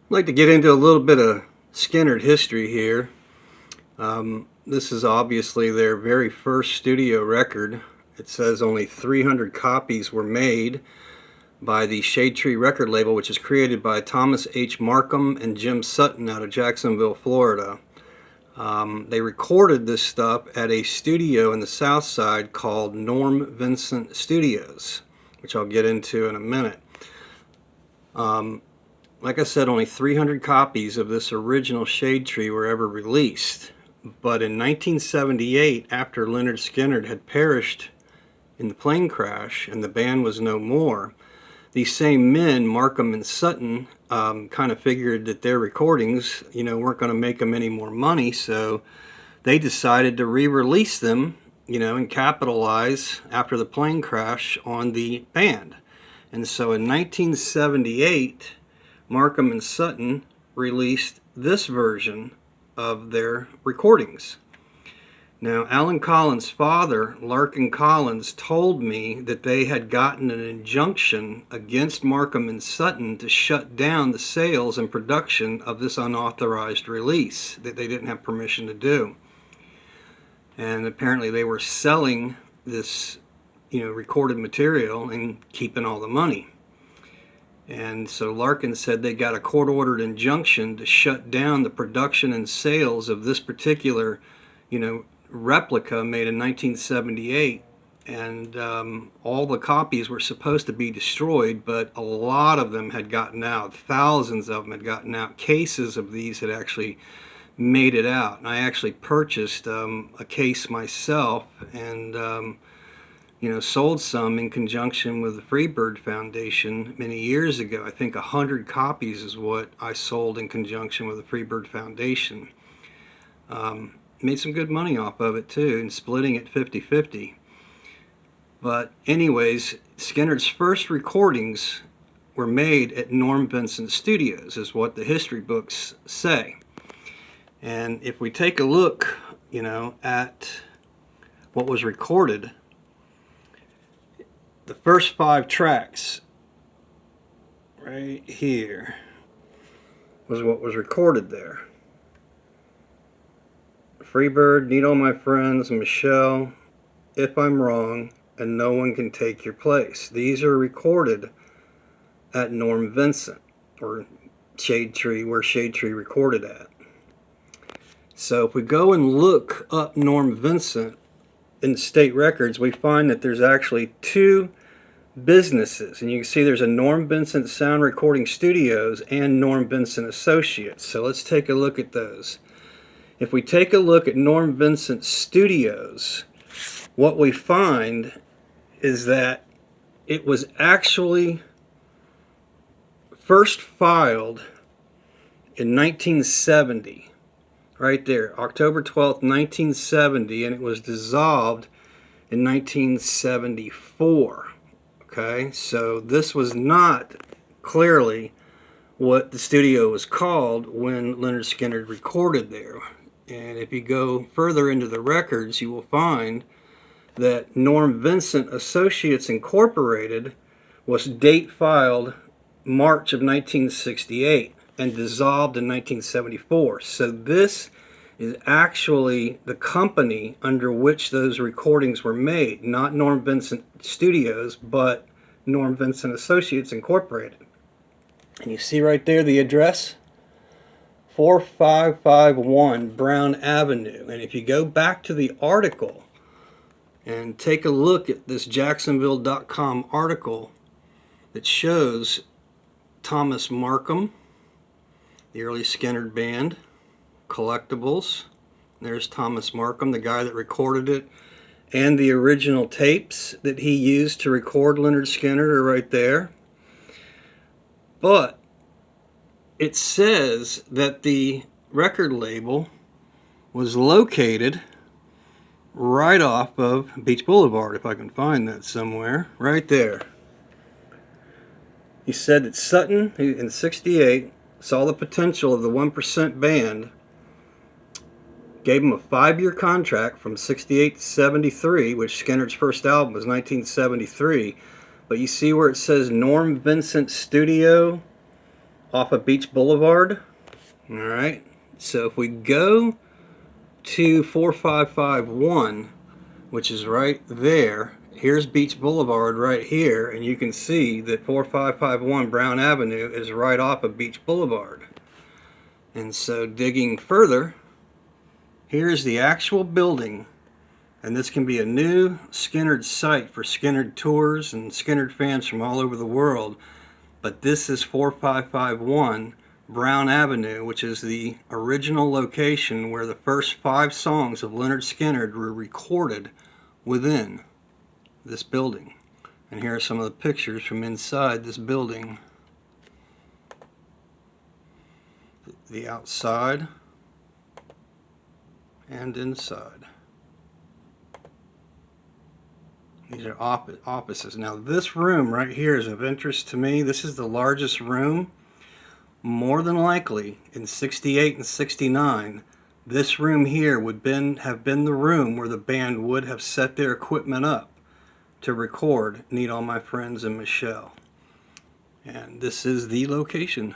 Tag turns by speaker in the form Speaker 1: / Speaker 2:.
Speaker 1: I'd like to get into a little bit of Skynyrd history here. This is obviously their very first studio record. It says only 300 copies were made by the Shade Tree record label, which is created by Thomas H. Markham and Jim Sutton out of Jacksonville, Florida. They recorded this stuff at a studio in the South Side called Norm Vincent Studios, which I'll get into in a minute. Like I said, only 300 copies of this original Shade Tree were ever released. But in 1978, after Lynyrd Skynyrd had perished in the plane crash and the band was no more, these same men, Markham and Sutton, kind of figured that their recordings, weren't going to make them any more money, so they decided to re-release them, and capitalize after the plane crash on the band. And so in 1978, Markham and Sutton released this version of their recordings. Now, Alan Collins' father, Larkin Collins, told me that they had gotten an injunction against Markham and Sutton to shut down the sales and production of this unauthorized release that they didn't have permission to do. And apparently they were selling this, recorded material and keeping all the money. And so Larkin said they got a court-ordered injunction to shut down the production and sales of this particular, replica made in 1978. And all the copies were supposed to be destroyed, but a lot of them had gotten out. Thousands of them had gotten out. Cases of these had actually made it out. And I actually purchased a case myself and sold some in conjunction with the FreeBird Foundation many years ago. I think 100 copies is what I sold in conjunction with the FreeBird Foundation. Made some good money off of it too, and splitting it 50-50. But anyways, Skynyrd's first recordings were made at Norm Vincent Studios, is what the history books say. And if we take a look, at what was recorded, the first 5 tracks right here was what was recorded there. FreeBird, Need All My Friends, Michelle, If I'm Wrong, and No One Can Take Your Place. These are recorded at Norm Vincent, or Shade Tree, where Shade Tree recorded at. So if we go and look up Norm Vincent in state records, we find that there's actually 2 businesses, and you can see there's a Norm Vincent Sound Recording Studios and Norm Vincent Associates. So let's take a look at those. If we take a look at Norm Vincent Studios, what we find is that it was actually first filed in 1970. Right there, October 12th, 1970, and it was dissolved in 1974. Okay, so this was not clearly what the studio was called when Lynyrd Skynyrd recorded there. And if you go further into the records, you will find that Norm Vincent Associates Incorporated was date filed March of 1968 and dissolved in 1974. So this is actually the company under which those recordings were made, not Norm Vincent Studios, but Norm Vincent Associates Incorporated. And you see right there the address, 4551 Brown Avenue. And if you go back to the article and take a look at this Jacksonville.com article that shows Thomas Markham, the early Skynyrd band, collectibles. There's Thomas Markham, the guy that recorded it, and the original tapes that he used to record Lynyrd Skynyrd are right there. But it says that the record label was located right off of Beach Boulevard, if I can find that somewhere, right there. He said that Sutton, in '68, saw the potential of the 1% band, gave him a 5-year contract from '68 to '73, which Skynyrd's first album was 1973. But you see where it says Norm Vincent Studio off of Beach Boulevard. Alright, so if we go to 4551, which is right there, here's Beach Boulevard right here, and you can see that 4551 Brown Avenue is right off of Beach Boulevard. And so digging further, here's the actual building, and this can be a new Skynyrd site for Skynyrd tours and Skynyrd fans from all over the world. But this is 4551 Brown Avenue, which is the original location where the first 5 songs of Lynyrd Skynyrd were recorded within this building. And here are some of the pictures from inside this building. The outside and inside. These are offices. Now this room right here is of interest to me. This is the largest room. More than likely in 68 and 69, this room here would have been the room where the band would have set their equipment up to record Need All My Friends and Michelle. And this is the location.